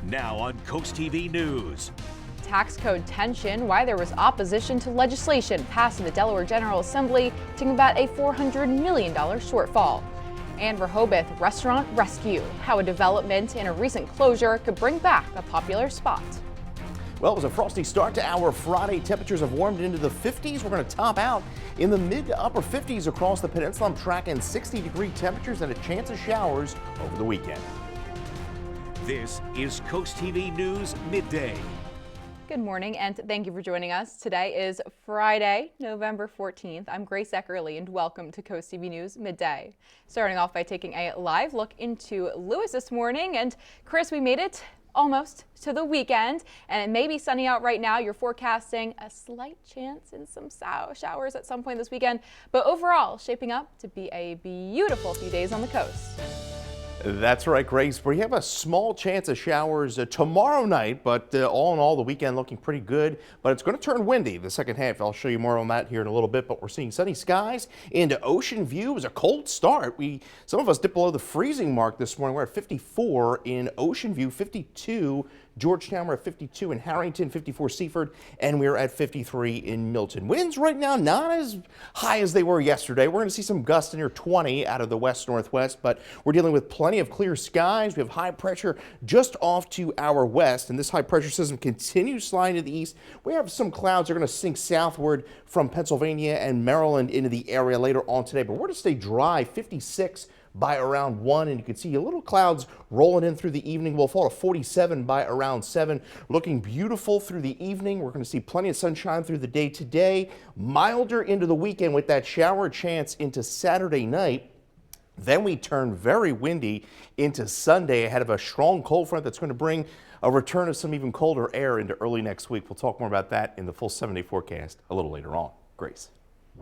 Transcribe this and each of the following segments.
Now on CoastTV News. Tax code tension, why there was opposition to legislation passed in the Delaware General Assembly to combat a $400 million shortfall. And Rehoboth restaurant rescue, how a development in a recent closure could bring back a popular spot. Well, it was a frosty start to our Friday. Temperatures have warmed into the 50s. We're going to top out in the mid to upper 50s across the peninsula. I'm tracking 60-degree temperatures and a chance of showers over the weekend. This is CoastTV News Midday. Good morning and thank you for joining us. Today is Friday, November 14th. I'm Grace Eckerly and welcome to CoastTV News Midday. Starting off by taking a live look into Lewis this morning. And Chris, we made it almost to the weekend and it may be sunny out right now. You're forecasting a slight chance in some showers at some point this weekend, but overall shaping up to be a beautiful few days on the coast. That's right, Grace. We have a small chance of showers tomorrow night, but all in all, the weekend looking pretty good. But it's going to turn windy the second half. I'll show you more on that here in a little bit. But we're seeing sunny skies into Ocean View. It was a cold start. Some of us dipped below the freezing mark this morning. We're at 54 in Ocean View, 52 Georgetown. We're at 52 in Harrington, 54 Seaford, and we're at 53 in Milton. Winds right now not as high as they were yesterday. We're going to see some gusts near 20 out of the west-northwest, but we're dealing with plenty of clear skies. We have high pressure just off to our west, and this high pressure system continues sliding to the east. We have some clouds that are going to sink southward from Pennsylvania and Maryland into the area later on today, but we're going to stay dry, 56 by around 1, and you can see a little clouds rolling in through the evening. We'll fall to 47 by around 7. Looking beautiful through the evening. We're going to see plenty of sunshine through the day today. Milder into the weekend with that shower chance into Saturday night. Then we turn very windy into Sunday ahead of a strong cold front that's going to bring a return of some even colder air into early next week. We'll talk more about that in the full 7-day forecast a little later on. Grace.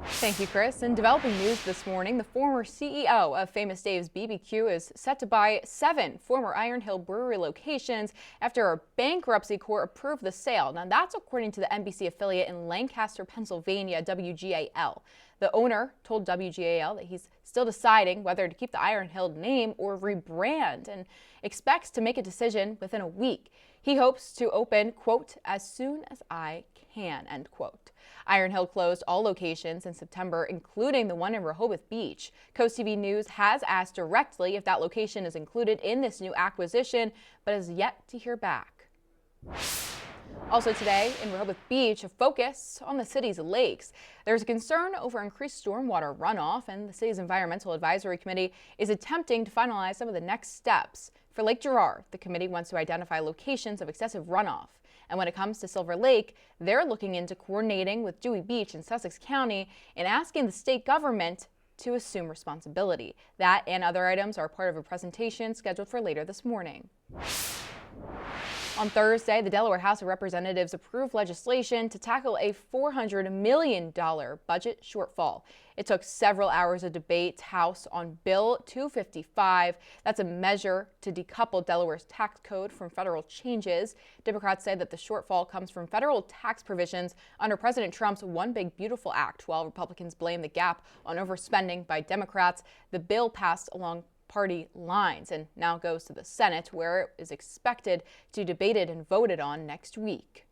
Thank you, Chris. In developing news this morning, the former CEO of Famous Dave's BBQ is set to buy 7 former Iron Hill Brewery locations after a bankruptcy court approved the sale. Now, that's according to the NBC affiliate in Lancaster, Pennsylvania, WGAL. The owner told WGAL that he's still deciding whether to keep the Iron Hill name or rebrand and expects to make a decision within a week. He hopes to open, quote, as soon as I can, end quote. Iron Hill closed all locations in September, including the one in Rehoboth Beach. CoastTV News has asked directly if that location is included in this new acquisition, but has yet to hear back. Also today in Rehoboth Beach, a focus on the city's lakes. There's a concern over increased stormwater runoff, and the city's Environmental Advisory Committee is attempting to finalize some of the next steps. For Lake Girard, the committee wants to identify locations of excessive runoff. And when it comes to Silver Lake, they're looking into coordinating with Dewey Beach in Sussex County and asking the state government to assume responsibility. That and other items are part of a presentation scheduled for later this morning. On Thursday, the Delaware House of Representatives approved legislation to tackle a $400 million budget shortfall. It took several hours of debate House on Bill 255. That's a measure to decouple Delaware's tax code from federal changes. Democrats say that the shortfall comes from federal tax provisions under President Trump's One Big Beautiful Act, while Republicans blame the gap on overspending by Democrats. The bill passed along party lines and now goes to the Senate, where it is expected to be debated and voted on next week.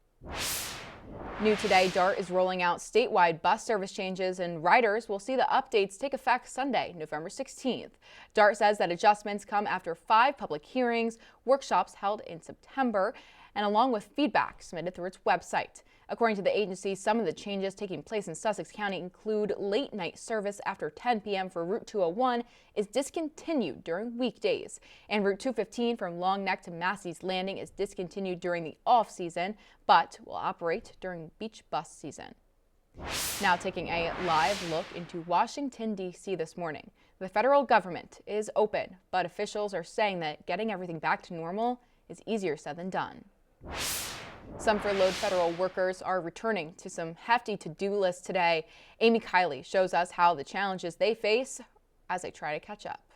New today, DART is rolling out statewide bus service changes, and riders will see the updates take effect Sunday, November 16th. DART says that adjustments come after 5 public hearings, workshops held in September, and along with feedback submitted through its website. According to the agency, some of the changes taking place in Sussex County include late night service after 10 p.m. for Route 201 is discontinued during weekdays, and Route 215 from Long Neck to Massey's Landing is discontinued during the off-season, but will operate during beach bus season. Now taking a live look into Washington, D.C. this morning. The federal government is open, but officials are saying that getting everything back to normal is easier said than done. Some furloughed federal workers are returning to some hefty to-do lists today. Amy Kiley shows us how the challenges they face as they try to catch up.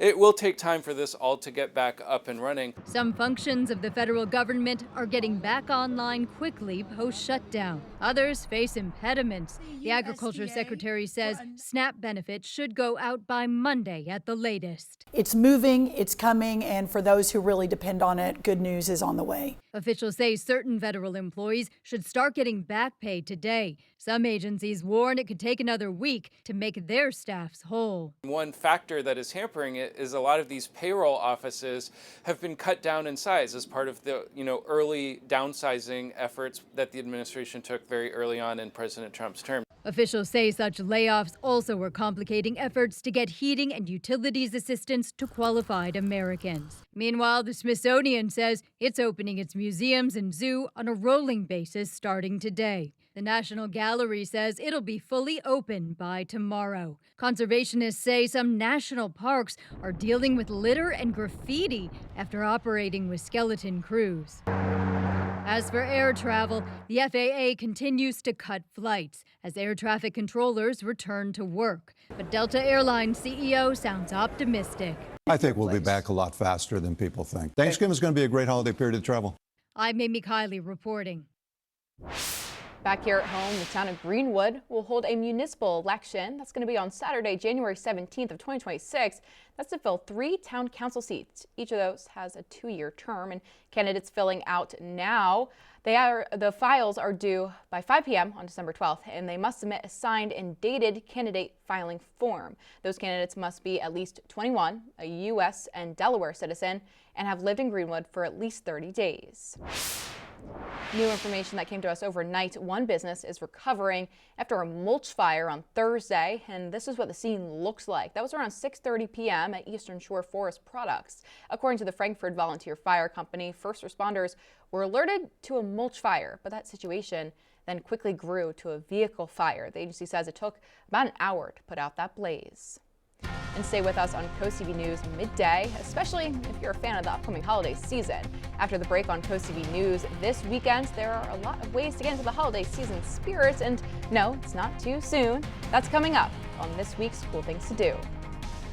It will take time for this all to get back up and running. Some functions of the federal government are getting back online quickly post-shutdown. Others face impediments. The Agriculture Secretary says SNAP benefits should go out by Monday at the latest. It's moving, it's coming, and for those who really depend on it, good news is on the way. Officials say certain federal employees should start getting back pay today. Some agencies warn it could take another week to make their staffs whole. One factor that is hampering it is a lot of these payroll offices have been cut down in size as part of the early downsizing efforts that the administration took very early on in President Trump's term. Officials say such layoffs also are complicating efforts to get heating and utilities assistance to qualified Americans. Meanwhile, the Smithsonian says it's opening its museums and zoo on a rolling basis starting today. The National Gallery says it'll be fully open by tomorrow. Conservationists say some national parks are dealing with litter and graffiti after operating with skeleton crews. As for air travel, the FAA continues to cut flights as air traffic controllers return to work. But Delta Airlines CEO sounds optimistic. I think we'll be back a lot faster than people think. Thanksgiving is going to be a great holiday period of travel. I'm Amy Kiley reporting. Back here at home, the town of Greenwood will hold a municipal election. That's going to be on Saturday, January 17th of 2026. That's to fill 3 town council seats. Each of those has a 2-year term, and candidates filling out now. The files are due by 5 p.m. on December 12th, and they must submit a signed and dated candidate filing form. Those candidates must be at least 21, a U.S. and Delaware citizen, and have lived in Greenwood for at least 30 days. New information that came to us overnight. One business is recovering after a mulch fire on Thursday, and this is what the scene looks like. That was around 6:30 p.m. at Eastern Shore Forest Products. According to the Frankfort Volunteer Fire Company, first responders were alerted to a mulch fire, but that situation then quickly grew to a vehicle fire. The agency says it took about an hour to put out that blaze. And stay with us on CoastTV News Midday, especially if you're a fan of the upcoming holiday season. After the break on CoastTV News this weekend, there are a lot of ways to get into the holiday season spirit, and no, it's not too soon. That's coming up on this week's Cool Things to Do.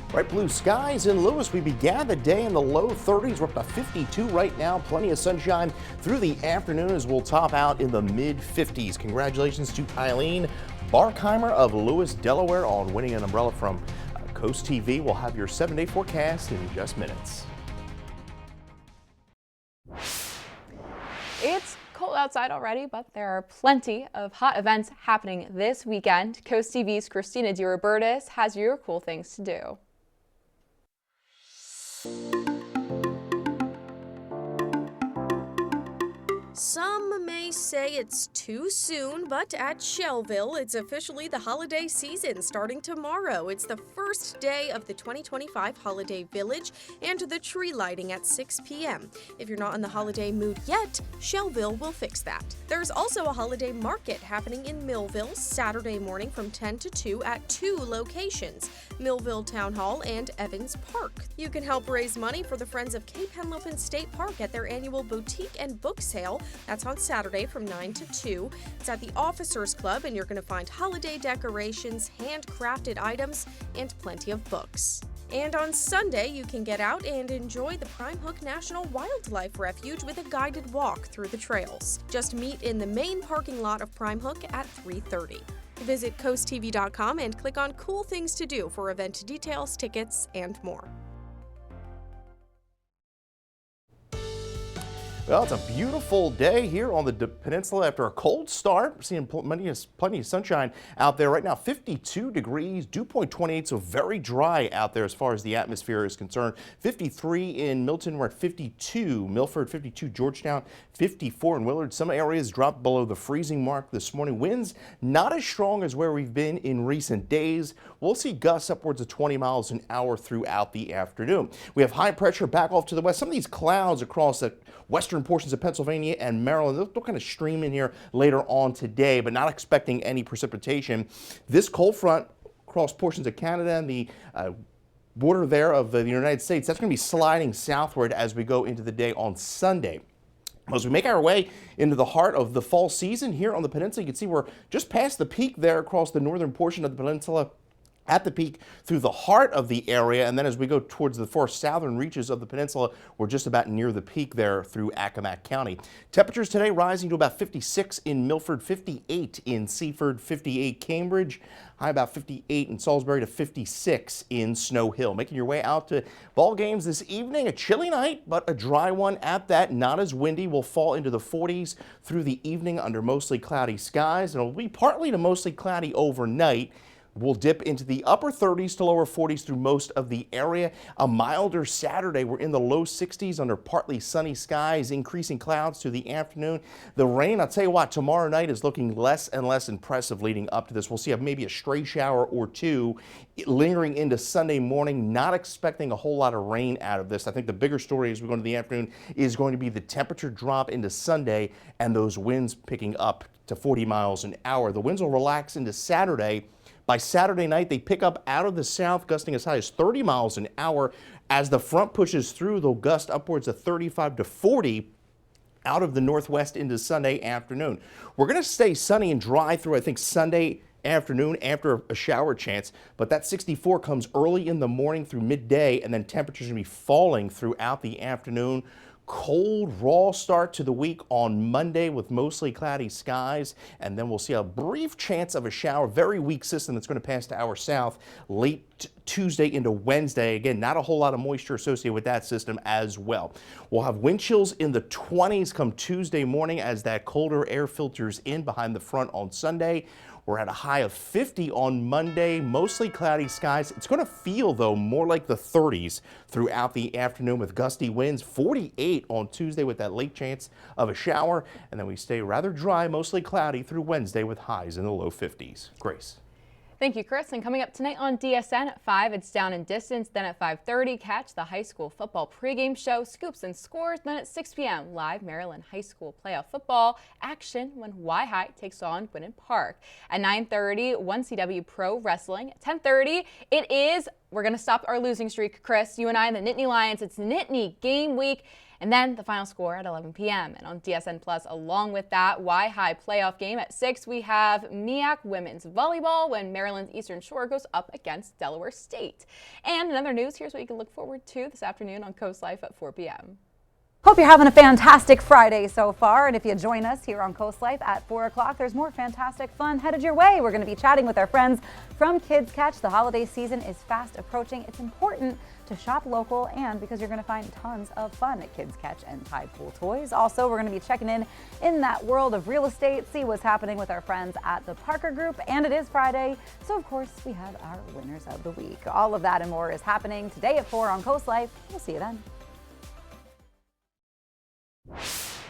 Bright blue skies in Lewis. We began the day in the low 30s. We're up to 52 right now. Plenty of sunshine through the afternoon as we'll top out in the mid 50s. Congratulations to Eileen Barkheimer of Lewis, Delaware on winning an umbrella from CoastTV. We'll have your 7-day forecast in just minutes. It's cold outside already, but there are plenty of hot events happening this weekend. CoastTV's Christina DiRobertis has your cool things to do. Some may say it's too soon, but at Shellville, it's officially the holiday season starting tomorrow. It's the first day of the 2025 Holiday Village and the tree lighting at 6 p.m. If you're not in the holiday mood yet, Shellville will fix that. There's also a holiday market happening in Millville Saturday morning from 10 to 2 at 2 locations, Millville Town Hall and Evans Park. You can help raise money for the Friends of Cape Henlopen State Park at their annual boutique and book sale. That's on Saturday from 9 to 2. It's at the Officers Club, and you're going to find holiday decorations, handcrafted items, and plenty of books. And on Sunday, you can get out and enjoy the Prime Hook National Wildlife Refuge with a guided walk through the trails. Just meet in the main parking lot of Prime Hook at 3:30. Visit CoastTV.com and click on Cool Things to Do for event details, tickets, and more. Well, it's a beautiful day here on the peninsula after a cold start. We're seeing plenty of sunshine out there right now. 52 degrees, dew point 28, so very dry out there as far as the atmosphere is concerned. 53 in Milton, we're at 52. Milford, 52. Georgetown, 54 in Willard. Some areas dropped below the freezing mark this morning. Winds not as strong as where we've been in recent days. We'll see gusts upwards of 20 miles an hour throughout the afternoon. We have high pressure back off to the west. Some of these clouds across the western portions of Pennsylvania and Maryland, they'll kind of stream in here later on today, but not expecting any precipitation. This cold front across portions of Canada and the border there of the United States, that's going to be sliding southward as we go into the day on Sunday. As we make our way into the heart of the fall season here on the peninsula, you can see we're just past the peak there across the northern portion of the peninsula. at the peak through the heart of the area, and then as we go towards the far southern reaches of the peninsula, we're just about near the peak there through Accomack County. Temperatures today rising to about 56 in Milford, 58 in Seaford, 58 Cambridge, high about 58 in Salisbury to 56 in Snow Hill. Making your way out to ball games this evening. A chilly night, but a dry one at that. Not as windy. Will fall into the 40s through the evening under mostly cloudy skies, and it'll be partly to mostly cloudy overnight. We'll dip into the upper 30s to lower 40s through most of the area. A milder Saturday. We're in the low 60s under partly sunny skies, increasing clouds through the afternoon. The rain, I'll tell you what, tomorrow night is looking less and less impressive leading up to this. We'll see maybe a stray shower or two lingering into Sunday morning. Not expecting a whole lot of rain out of this. I think the bigger story as we go into the afternoon is going to be the temperature drop into Sunday and those winds picking up to 40 miles an hour. The winds will relax into Saturday. By Saturday night, they pick up out of the south, gusting as high as 30 miles an hour. As the front pushes through, they'll gust upwards of 35 to 40 out of the northwest into Sunday afternoon. We're going to stay sunny and dry through, I think, Sunday afternoon after a shower chance, but that 64 comes early in the morning through midday, and then temperatures are going to be falling throughout the afternoon. Cold, raw start to the week on Monday with mostly cloudy skies, and then we'll see a brief chance of a shower. Very weak system that's going to pass to our south late Tuesday into Wednesday. Again, not a whole lot of moisture associated with that system as well. We'll have wind chills in the 20s come Tuesday morning as that colder air filters in behind the front on Sunday. We're at a high of 50 on Monday, mostly cloudy skies. It's going to feel, though, more like the 30s throughout the afternoon with gusty winds. 48 on Tuesday with that late chance of a shower. And then we stay rather dry, mostly cloudy through Wednesday with highs in the low 50s. Grace. Thank you, Chris. And coming up tonight on DSN at 5, it's Down and Distance. Then at 5:30, catch the high school football pregame show, Scoops and Scores. Then at 6 p.m., live Maryland high school playoff football action when Y-High takes on Winton Park. At 9:30, 1CW Pro Wrestling. At 10:30, we're going to stop our losing streak, Chris. You and I and the Nittany Lions. It's Nittany game week. And then the final score at 11 p.m. And on DSN Plus, along with that Y-High playoff game at 6, we have MEAC women's volleyball when Maryland's Eastern Shore goes up against Delaware State. And in other news, here's what you can look forward to this afternoon on Coast Life at 4 p.m. Hope you're having a fantastic Friday so far, and if you join us here on Coast Life at 4 o'clock, there's more fantastic fun headed your way. We're going to be chatting with our friends from Kids Catch. The holiday season is fast approaching. It's important to shop local, and because you're going to find tons of fun at Kids Catch and Tide Pool Toys. Also, we're going to be checking in that world of real estate, see what's happening with our friends at the Parker Group, and it is Friday, so of course we have our winners of the week. All of that and more is happening today at 4 on Coast Life. We'll see you then.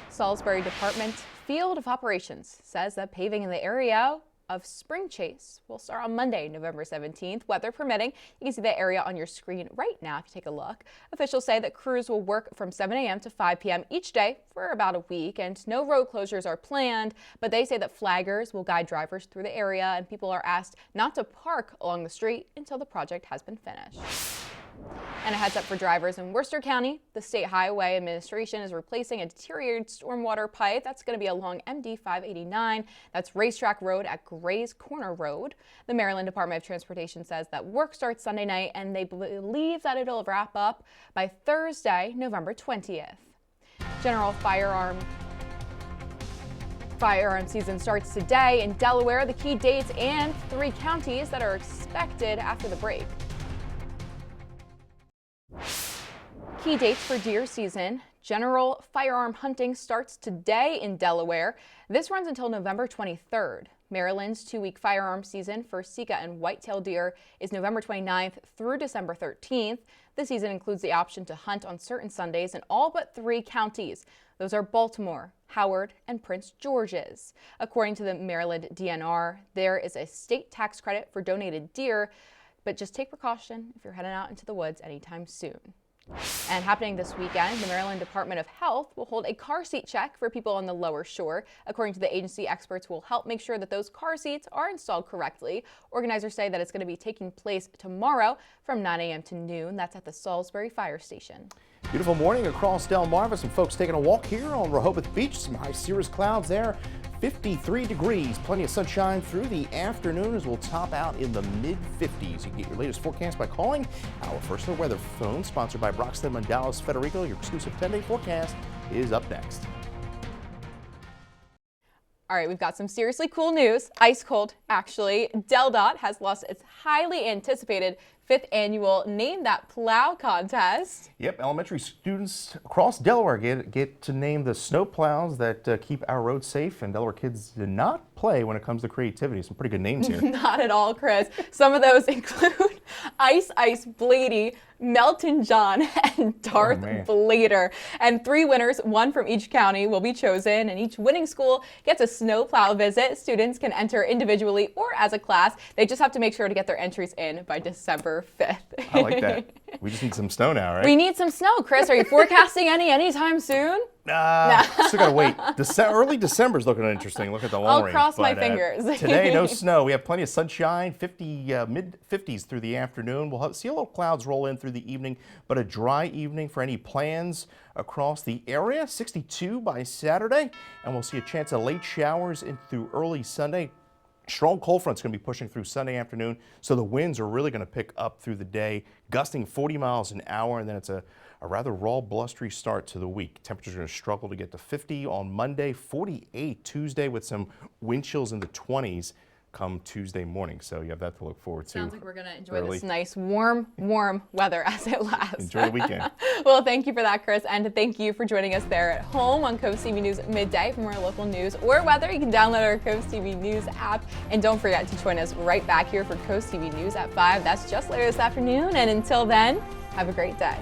Salisbury Department Field of Operations says that paving in the area of Spring Chase will start on Monday, November 17th, weather permitting. You can see the area on your screen right now if you take a look. Officials say that crews will work from 7 a.m. to 5 p.m. each day for about a week, and no road closures are planned, but they say that flaggers will guide drivers through the area, and people are asked not to park along the street until the project has been finished. And a heads up for drivers in Worcester County. The State Highway Administration is replacing a deteriorated stormwater pipe. That's going to be along MD 589. That's Racetrack Road at Gray's Corner Road. The Maryland Department of Transportation says that work starts Sunday night, and they believe that it'll wrap up by Thursday, November 20th. General firearm season starts today in Delaware. The key dates and 3 counties that are expected after the break. Key dates for deer season. General firearm hunting starts today in Delaware. This runs until November 23rd. Maryland's 2-week firearm season for Sika and whitetail deer is November 29th through December 13th. The season includes the option to hunt on certain Sundays in all but 3 counties. Those are Baltimore, Howard, and Prince George's. According to the Maryland DNR, there is a state tax credit for donated deer, but just take precaution if you're heading out into the woods anytime soon. And happening this weekend, the Maryland Department of Health will hold a car seat check for people on the lower shore. According to the agency, experts will help make sure that those car seats are installed correctly. Organizers say that it's going to be taking place tomorrow from 9 a.m. to noon. That's at the Salisbury Fire Station. Beautiful morning across Delmarva. Some folks taking a walk here on Rehoboth Beach. Some high cirrus clouds there. 53 degrees, plenty of sunshine through the afternoon as we'll top out in the mid-50s. You can get your latest forecast by calling our First Alert Weather phone, sponsored by Broxton and Dallas Federico. Your exclusive 10-day forecast is up next. All right, we've got some seriously cool news. Ice cold, actually. DelDOT has lost its highly anticipated 5th annual Name That Plow contest. Yep, elementary students across Delaware get to name the snow plows that keep our roads safe, and Delaware kids did not play when it comes to creativity. Some pretty good names here. Not at all, Chris. Some of those include Ice Blady, Melton John, and Darth Blader. And 3 winners, 1 from each county, will be chosen, and each winning school gets a snowplow visit. Students can enter individually or as a class. They just have to make sure to get their entries in by December 5th. I like that. We just need some snow now, right? We need some snow, Chris. Are you forecasting anytime soon? Still gotta wait. Early December's looking interesting. Look at the long I'll range. cross my fingers. Today, no snow. We have plenty of sunshine, mid-50s through the afternoon. We'll see a little clouds roll in through the evening, but a dry evening for any plans across the area. 62 by Saturday, and we'll see a chance of late showers in through early Sunday. Strong cold front's going to be pushing through Sunday afternoon, so the winds are really going to pick up through the day, gusting 40 miles an hour, and then it's a rather raw, blustery start to the week. Temperatures are going to struggle to get to 50 on Monday, 48 Tuesday, with some wind chills in the 20s come Tuesday morning. So you have that to look forward to. Sounds like we're going to enjoy this nice, warm weather as it lasts. Enjoy the weekend. Well, thank you for that, Chris, and thank you for joining us there at home on Coast TV News Midday. For more local news or weather, you can download our Coast TV News app. And don't forget to join us right back here for Coast TV News at 5. That's just later this afternoon. And until then, have a great day.